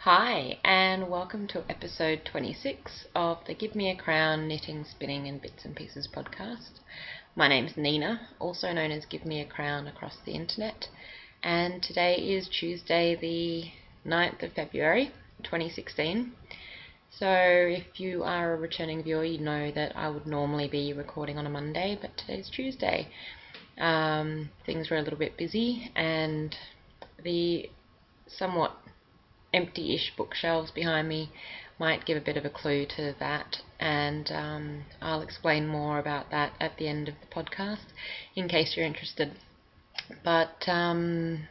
Hi, and welcome to episode 26 of the Give Me a Crown Knitting, Spinning and Bits and Pieces podcast. My name's Nina, also known as Give Me a Crown across the internet, and today is Tuesday the 9th of February 2016. So if you are a returning viewer, you know that I would normally be recording on a Monday, but today's Tuesday. Things were a little bit busy, and the somewhat empty-ish bookshelves behind me might give a bit of a clue to that, and I'll explain more about that at the end of the podcast in case you're interested. But it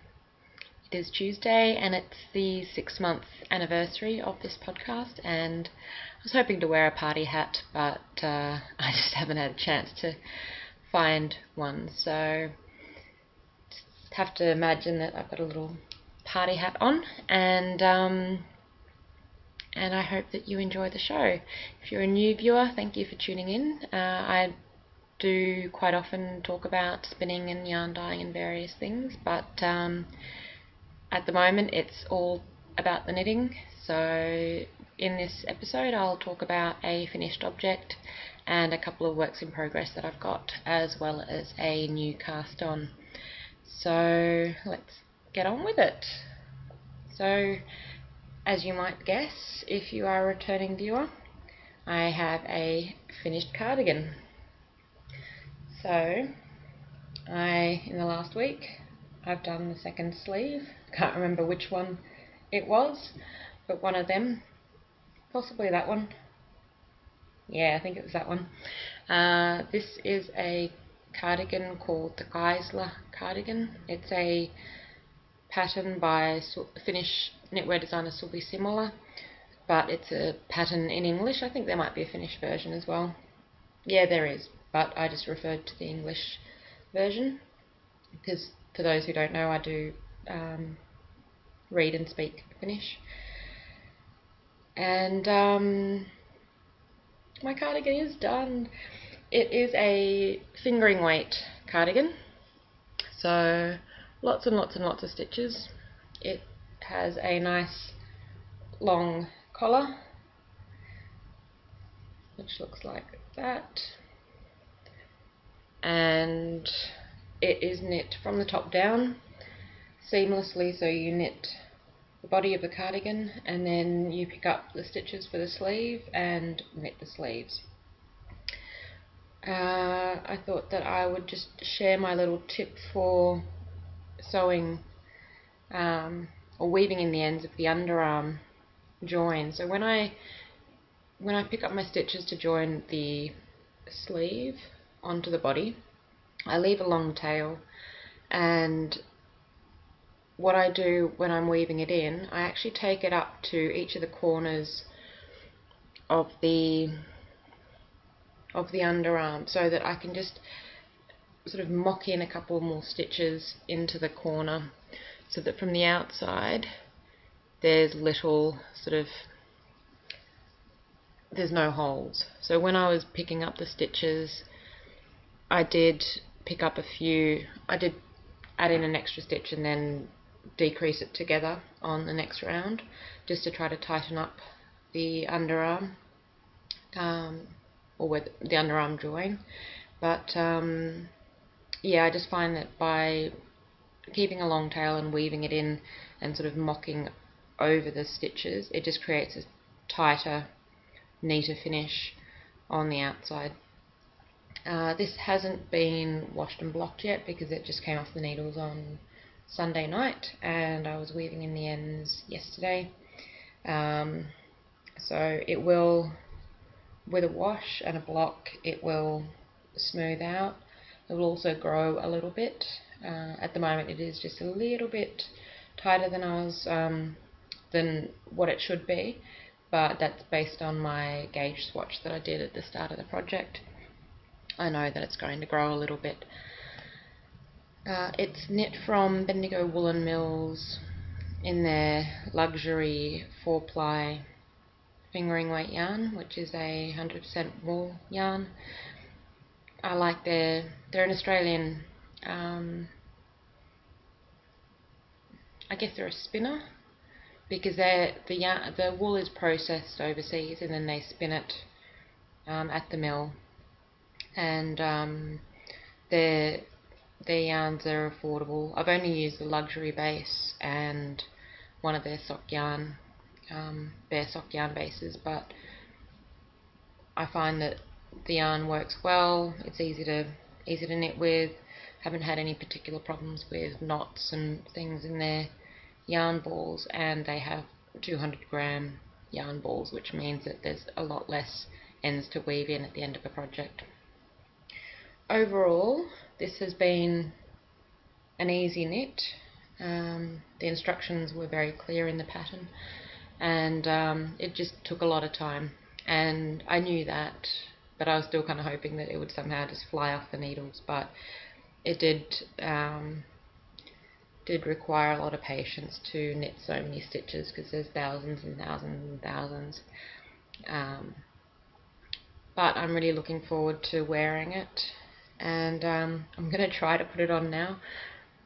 is Tuesday and it's the 6-month anniversary of this podcast, and I was hoping to wear a party hat, but I just haven't had a chance to find one, so just have to imagine that I've got a little party hat on, and I hope that you enjoy the show. If you're a new viewer, thank you for tuning in. I do quite often talk about spinning and yarn dyeing and various things, but at the moment it's all about the knitting. So in this episode I'll talk about a finished object and a couple of works in progress that I've got, as well as a new cast on. So let's get on with it. So, as you might guess, if you are a returning viewer, I have a finished cardigan. So, in the last week, I've done the second sleeve. Can't remember which one it was, but one of them, possibly that one. Yeah, I think it was that one. This is a cardigan called the Cowl cardigan. It's a pattern by Finnish knitwear designer Suvi Simola, but it's a pattern in English. I think there might be a Finnish version as well. Yeah, there is, but I just referred to the English version because, for those who don't know, I do read and speak Finnish. And my cardigan is done. It is a fingering weight cardigan, so lots and lots and lots of stitches. It has a nice long collar, which looks like that, and it is knit from the top down seamlessly, so you knit the body of the cardigan and then you pick up the stitches for the sleeve and knit the sleeves. I thought that I would just share my little tip for sewing or weaving in the ends of the underarm join. So when I pick up my stitches to join the sleeve onto the body, I leave a long tail, and what I do when I'm weaving it in, I actually take it up to each of the corners of the underarm so that I can just sort of mock in a couple more stitches into the corner, so that from the outside there's no holes. So when I was picking up the stitches, I did pick up a few. I did add in an extra stitch and then decrease it together on the next round, just to try to tighten up the underarm, or with the underarm join. But yeah, I just find that by keeping a long tail and weaving it in and sort of mocking over the stitches, it just creates a tighter, neater finish on the outside. This hasn't been washed and blocked yet because it just came off the needles on Sunday night and I was weaving in the ends yesterday. So it will, with a wash and a block, it will smooth out. It will also grow a little bit. At the moment it is just a little bit tighter than what it should be, but that's based on my gauge swatch that I did at the start of the project. I know that it's going to grow a little bit. It's knit from Bendigo Woolen Mills in their luxury 4-ply fingering weight yarn, which is a 100% wool yarn. I like they're an Australian, I guess they're a spinner, because the wool is processed overseas and then they spin it at the mill, and their yarns are affordable. I've only used the luxury base and one of their sock yarn, bare sock yarn bases, but I find that the yarn works well. It's easy to knit with. Haven't had any particular problems with knots and things in their yarn balls, and they have 200-gram yarn balls, which means that there's a lot less ends to weave in at the end of a project. Overall, this has been an easy knit. The instructions were very clear in the pattern, and it just took a lot of time, and I knew that, but I was still kind of hoping that it would somehow just fly off the needles, but it did require a lot of patience to knit so many stitches, because there's thousands and thousands and thousands. But I'm really looking forward to wearing it, and I'm going to try to put it on now,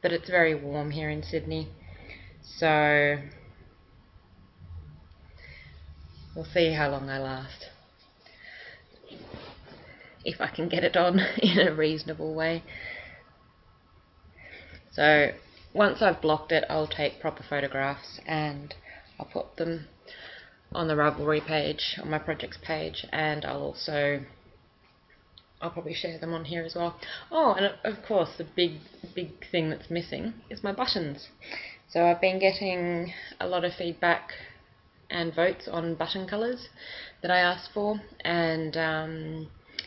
but it's very warm here in Sydney, so we'll see how long I last, if I can get it on in a reasonable way. So once I've blocked it, I'll take proper photographs and I'll put them on the Ravelry page, on my projects page, and I'll probably share them on here as well. Oh, and of course the big thing that's missing is my buttons. So I've been getting a lot of feedback and votes on button colours that I asked for, and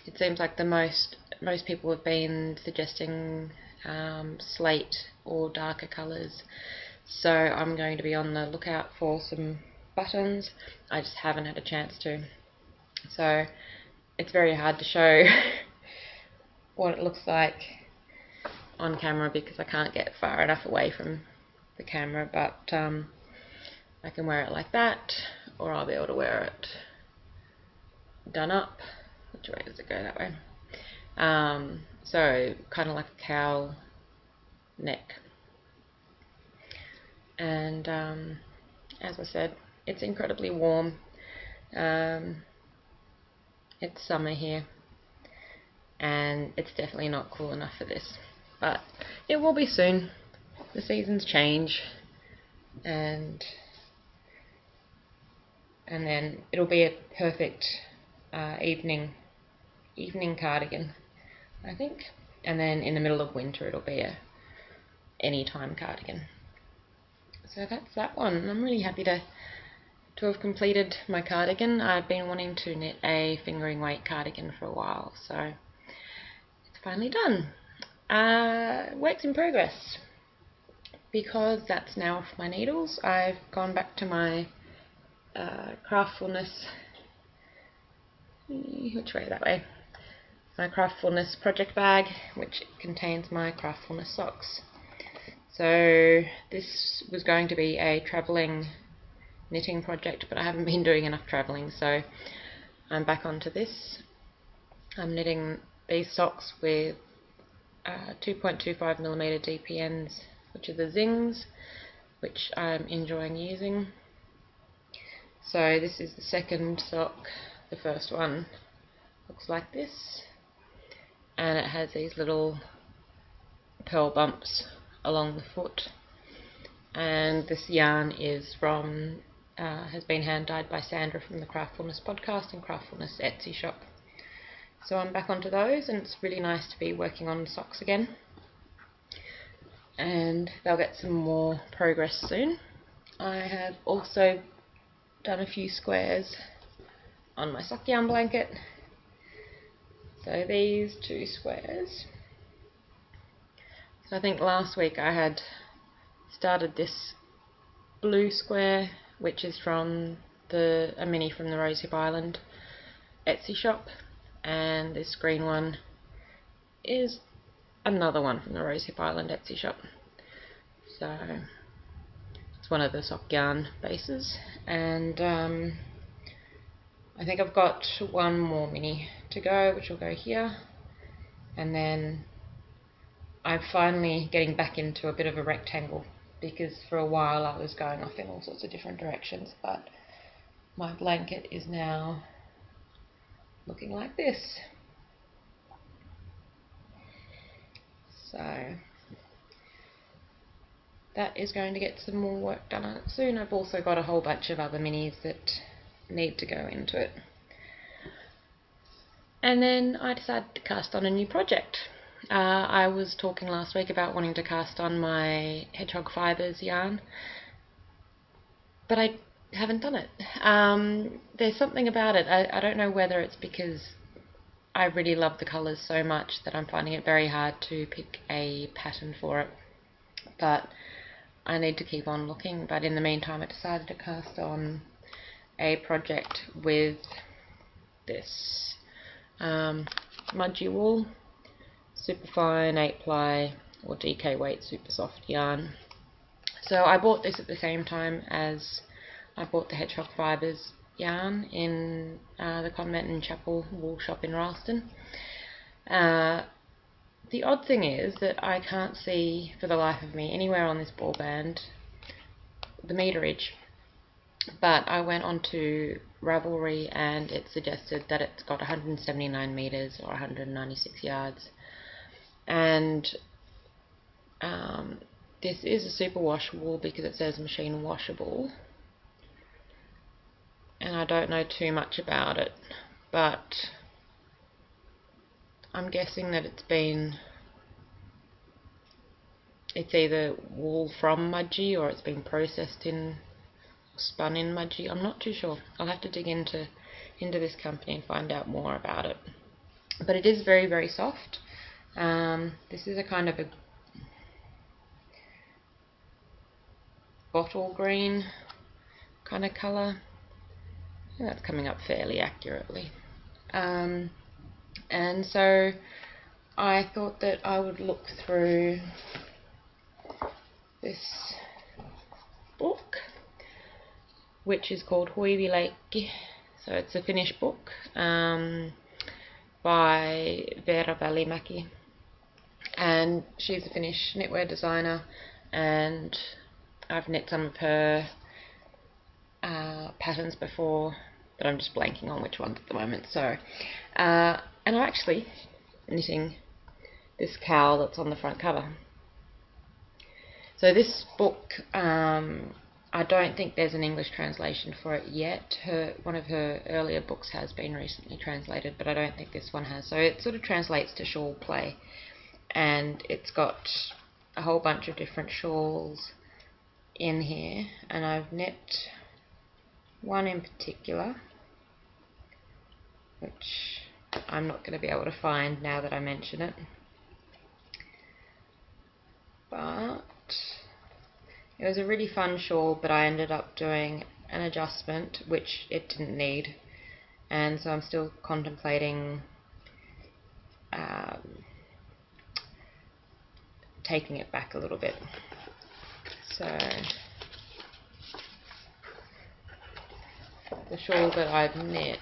it seems like most people have been suggesting slate or darker colours, so I'm going to be on the lookout for some buttons. I just haven't had a chance to, so it's very hard to show what it looks like on camera because I can't get far enough away from the camera, but I can wear it like that, or I'll be able to wear it done up. Which way does it go? That way. So kind of like a cowl neck, and as I said, it's incredibly warm. It's summer here, and it's definitely not cool enough for this, but it will be soon. The seasons change, and then it'll be a perfect evening cardigan, I think. And then in the middle of winter it'll be a anytime cardigan. So that's that one. I'm really happy to have completed my cardigan. I've been wanting to knit a fingering weight cardigan for a while, so it's finally done. Works in progress. Because that's now off my needles, I've gone back to my Craftfulness, which way? That way. My Craftfulness project bag, which contains my Craftfulness socks. So this was going to be a travelling knitting project, but I haven't been doing enough travelling, so I'm back onto this. I'm knitting these socks with 2.25mm DPNs, which are the Zings, which I'm enjoying using. So this is the second sock. The first one looks like this, and it has these little pearl bumps along the foot, and this yarn is from has been hand dyed by Sandra from the Craftfulness podcast and Craftfulness Etsy shop. So I'm back onto those, and it's really nice to be working on socks again, and they'll get some more progress soon. I have also done a few squares on my sock yarn blanket. So these two squares. So I think last week I had started this blue square, which is from a mini from the Rosehip Island Etsy shop, and this green one is another one from the Rosehip Island Etsy shop. So it's one of the sock yarn bases, and I think I've got one more mini to go, which will go here, and then I'm finally getting back into a bit of a rectangle because for a while I was going off in all sorts of different directions, but my blanket is now looking like this. So that is going to get some more work done on it soon. I've also got a whole bunch of other minis that need to go into it. And then I decided to cast on a new project. I was talking last week about wanting to cast on my hedgehog fibres yarn, but I haven't done it. There's something about it. I don't know whether it's because I really love the colours so much that I'm finding it very hard to pick a pattern for it, but I need to keep on looking. But in the meantime, I decided to cast on a project with this Mudgee wool, super fine 8-ply or DK weight super soft yarn. So I bought this at the same time as I bought the hedgehog fibres yarn in the Convent and Chapel wool shop in Ralston. The odd thing is that I can't see for the life of me anywhere on this ball band the meterage, but I went onto Ravelry and it suggested that it's got 179 meters or 196 yards, and this is a superwash wool because it says machine washable, and I don't know too much about it, but I'm guessing that it's either wool from Mudgee or it's been processed in, spun in Mudgee. I'm not too sure. I'll have to dig into this company and find out more about it. But it is very, very soft. This is a kind of a bottle green kind of colour. I think that's coming up fairly accurately. And so I thought that I would look through this book, which is called Huivileikki. So it's a Finnish book by Veera Välimäki, and she's a Finnish knitwear designer, and I've knit some of her patterns before, but I'm just blanking on which ones at the moment. So and I'm actually knitting this cowl that's on the front cover. So this book, I don't think there's an English translation for it yet. One of her earlier books has been recently translated, but I don't think this one has. So it sort of translates to shawl play, and it's got a whole bunch of different shawls in here, and I've knit one in particular, which I'm not going to be able to find now that I mention it, but it was a really fun shawl, but I ended up doing an adjustment which it didn't need, and so I'm still contemplating taking it back a little bit. So the shawl that I've knit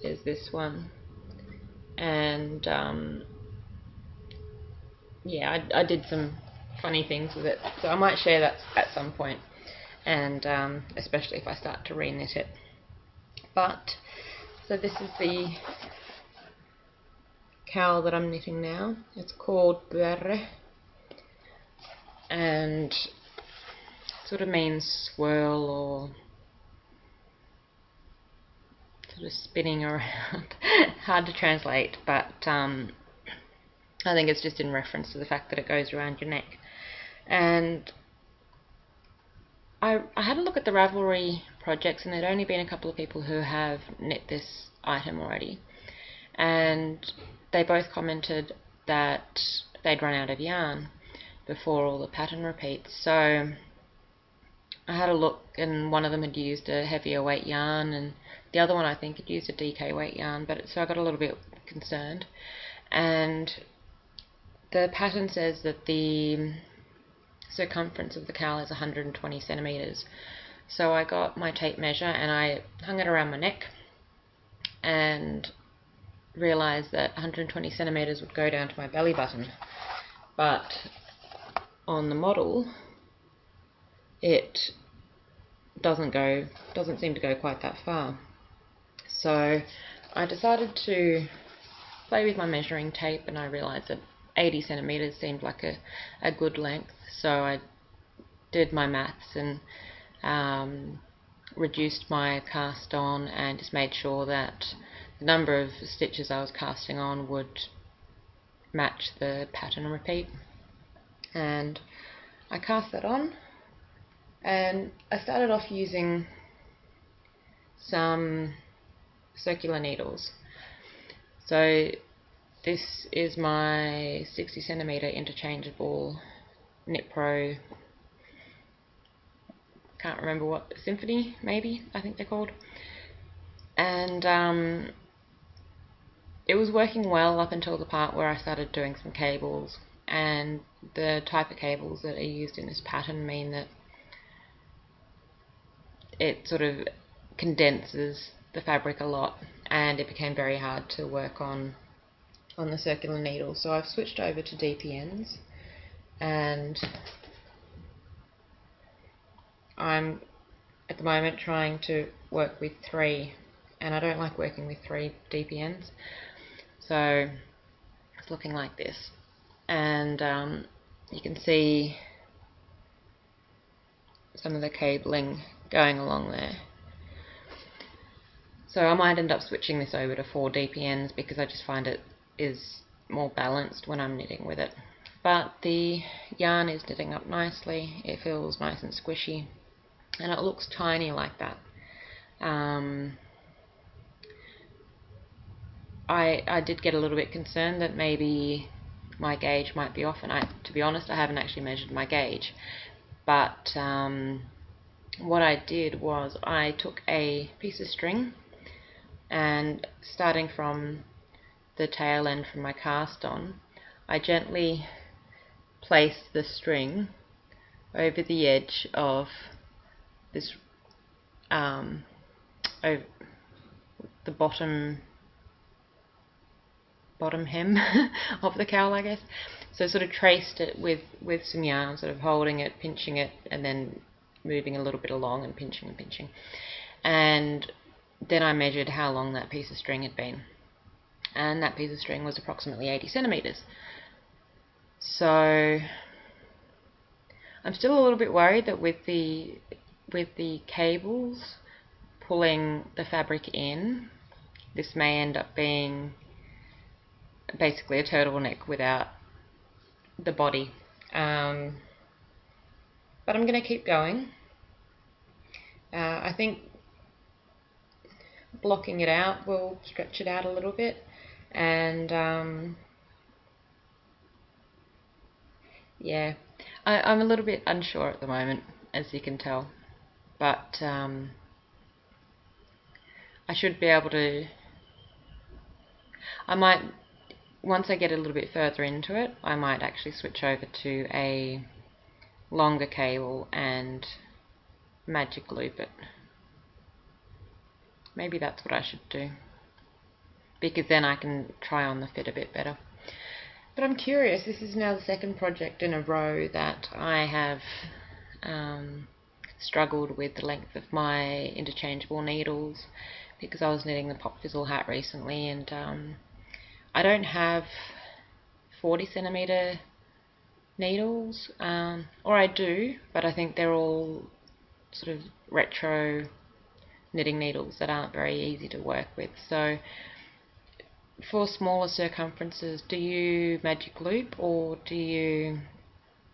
is this one, and yeah, I did some funny things with it, so I might share that at some point, and especially if I start to re-knit it. But so this is the cowl that I'm knitting now. It's called Pyörre, and sort of means swirl or sort of spinning around. Hard to translate, but I think it's just in reference to the fact that it goes around your neck. And I had a look at the Ravelry projects, and there'd only been a couple of people who have knit this item already, and they both commented that they'd run out of yarn before all the pattern repeats. So I had a look, and one of them had used a heavier weight yarn, and the other one I think had used a DK weight yarn, but so I got a little bit concerned. And the pattern says that the circumference of the cowl is 120 centimeters. So I got my tape measure and I hung it around my neck and realized that 120 centimeters would go down to my belly button, but on the model it doesn't seem to go quite that far. So I decided to play with my measuring tape, and I realised that 80 centimetres seemed like a good length. So I did my maths and reduced my cast on and just made sure that the number of stitches I was casting on would match the pattern and repeat. And I cast that on, and I started off using some circular needles. So this is my 60 centimetre interchangeable Knit Pro, can't remember what, Symphony maybe, I think they're called. And it was working well up until the part where I started doing some cables, and the type of cables that are used in this pattern mean that it sort of condenses the fabric a lot, and it became very hard to work on the circular needle. So I've switched over to DPNs, and I'm at the moment trying to work with 3, and I don't like working with 3 DPNs. So it's looking like this, and you can see some of the cabling going along there. So I might end up switching this over to 4 DPNs because I just find it is more balanced when I'm knitting with it. But the yarn is knitting up nicely, it feels nice and squishy, and it looks tiny like that. I did get a little bit concerned that maybe my gauge might be off, and to be honest, I haven't actually measured my gauge. But what I did was I took a piece of string, and starting from the tail end from my cast on, I gently placed the string over the edge of this, over the bottom hem of the cowl, I guess. So sort of traced it with some yarn, sort of holding it, pinching it, and then moving a little bit along and pinching and pinching. And then I measured how long that piece of string had been, and that piece of string was approximately 80 centimetres. So I'm still a little bit worried that with the cables pulling the fabric in, this may end up being basically a turtleneck without the body. But I'm going to keep going. I think blocking it out will stretch it out a little bit, and yeah, I'm a little bit unsure at the moment, as you can tell, but I should be able to, I might, once I get a little bit further into it, I might actually switch over to a longer cable and magic loop it. Maybe that's what I should do, because then I can try on the fit a bit better. But I'm curious, this is now the second project in a row that I have struggled with the length of my interchangeable needles, because I was knitting the Pop Fizzle hat recently, and I don't have 40 centimetre needles, or I do, but I think they're all sort of retro knitting needles that aren't very easy to work with. So for smaller circumferences, do you magic loop, or do you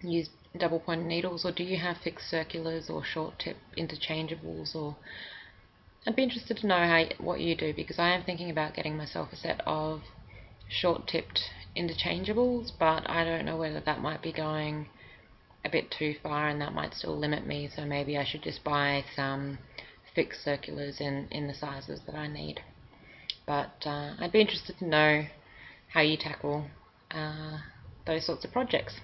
use double point needles, or do you have fixed circulars or short tip interchangeables? Or I'd be interested to know what you do, because I am thinking about getting myself a set of short tipped interchangeables, but I don't know whether that might be going a bit too far, and that might still limit me. So maybe I should just buy some fixed circulars in the sizes that I need. But I'd be interested to know how you tackle those sorts of projects.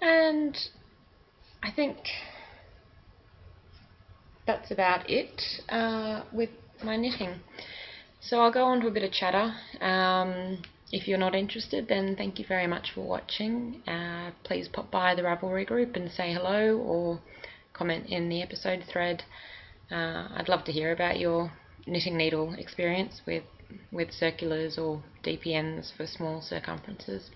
And I think that's about it with my knitting. So I'll go on to a bit of chatter. if you're not interested, then thank you very much for watching. Please pop by the Ravelry group and say hello or comment in the episode thread. I'd love to hear about your knitting needle experience with circulars or DPNs for small circumferences.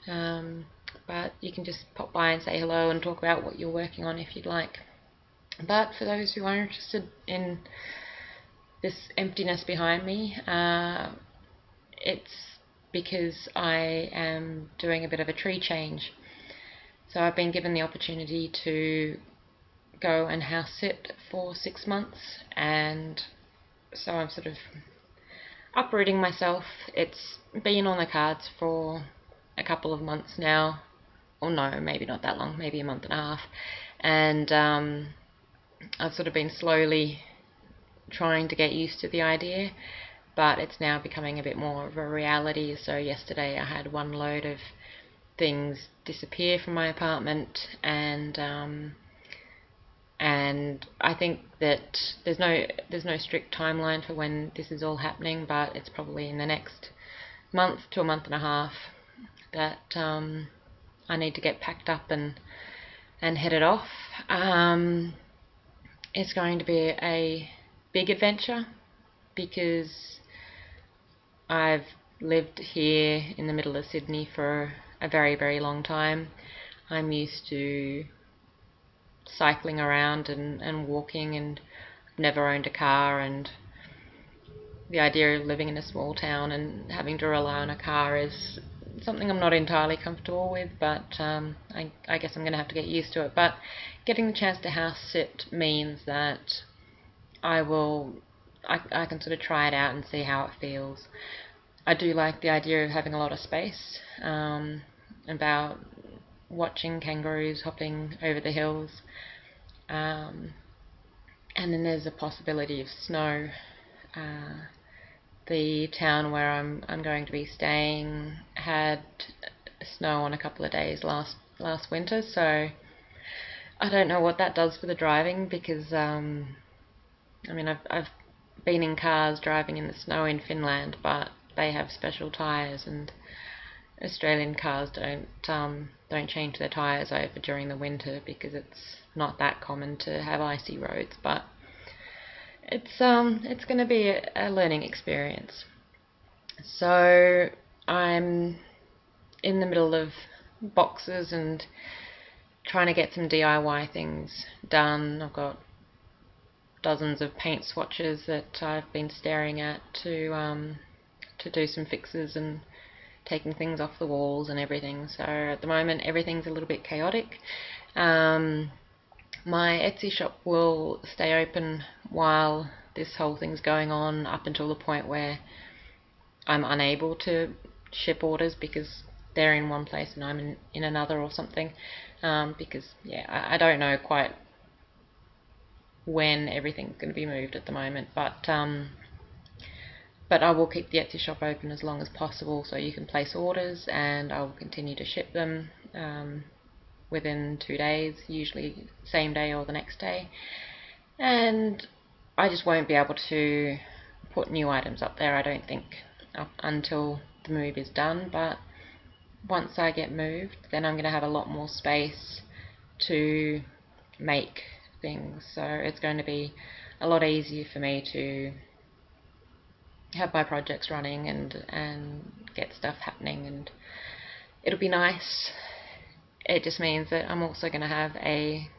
But you can just pop by and say hello and talk about what you're working on if you'd like. But for those who are interested in this emptiness behind me, it's because I am doing a bit of a tree change. So I've been given the opportunity to go and house sit for 6 months, and so I'm sort of uprooting myself. It's been on the cards for a couple of months now, or no, maybe not that long, maybe a month and a half, and I've sort of been slowly trying to get used to the idea, but it's now becoming a bit more of a reality. So yesterday I had one load of things disappear from my apartment, and I think that there's no strict timeline for when this is all happening, but it's probably in the next month to a month and a half that I need to get packed up and headed off. It's going to be a big adventure because I've lived here in the middle of Sydney for a very, very long time. I'm used to cycling around and walking, and never owned a car, and the idea of living in a small town and having to rely on a car is something I'm not entirely comfortable with, but I guess I'm going to have to get used to it. But getting the chance to house sit means that I can sort of try it out and see how it feels. I do like the idea of having a lot of space, about watching kangaroos hopping over the hills, and then there's a possibility of snow. The town where I'm going to be staying had snow on a couple of days last winter, so I don't know what that does for the driving, because I mean, I've been in cars driving in the snow in Finland, but they have special tyres, and Australian cars don't change their tyres over during the winter because it's not that common to have icy roads. But it's going to be a learning experience. So I'm in the middle of boxes and trying to get some DIY things done. I've got dozens of paint swatches that I've been staring at to do some fixes and taking things off the walls and everything. So at the moment everything's a little bit chaotic. My Etsy shop will stay open while this whole thing's going on, up until the point where I'm unable to ship orders because they're in one place and I'm in another or something, because I don't know quite when everything's going to be moved at the moment, but I will keep the Etsy shop open as long as possible, so you can place orders, and I will continue to ship them within 2 days, usually same day or the next day. And I just won't be able to put new items up there, I don't think, up until the move is done. But once I get moved, then I'm going to have a lot more space to make things, so it's going to be a lot easier for me to have my projects running and get stuff happening, and it'll be nice. It just means that I'm also going to have a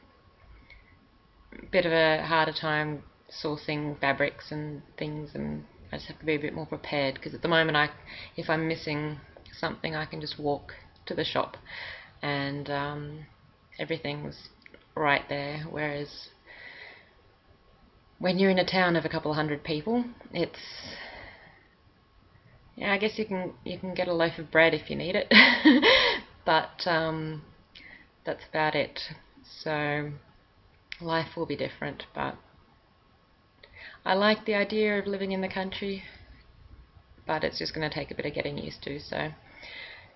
bit of a harder time sourcing fabrics and things, and I just have to be a bit more prepared, because at the moment if I'm missing something, I can just walk to the shop and everything's right there, whereas when you're in a town of a couple of hundred people, it's, I guess you can get a loaf of bread if you need it, but that's about it. So life will be different, but I like the idea of living in the country, but it's just going to take a bit of getting used to, so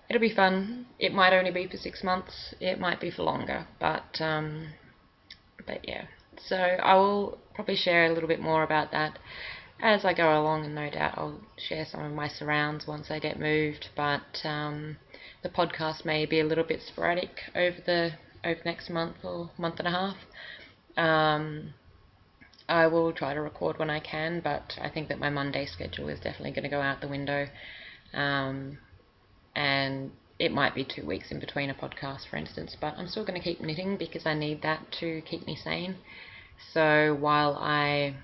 it'll be fun. It might only be for 6 months, it might be for longer, but yeah. So I will probably share a little bit more about that as I go along, and no doubt I'll share some of my surrounds once I get moved, but the podcast may be a little bit sporadic over the next month or month and a half. I will try to record when I can, but I think that my Monday schedule is definitely going to go out the window, and it might be 2 weeks in between a podcast, for instance, but I'm still going to keep knitting because I need that to keep me sane. So while I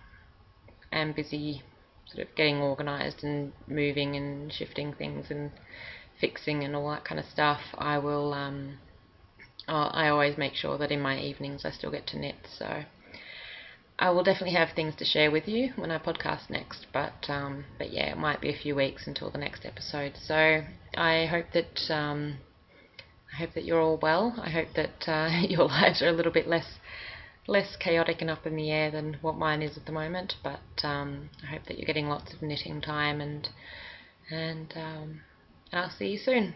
am busy sort of getting organised and moving and shifting things and fixing and all that kind of stuff, I always make sure that in my evenings I still get to knit. So I will definitely have things to share with you when I podcast next, but yeah, it might be a few weeks until the next episode. So I hope that you're all well. I hope that your lives are a little bit less chaotic and up in the air than what mine is at the moment. But I hope that you're getting lots of knitting time, and I'll see you soon.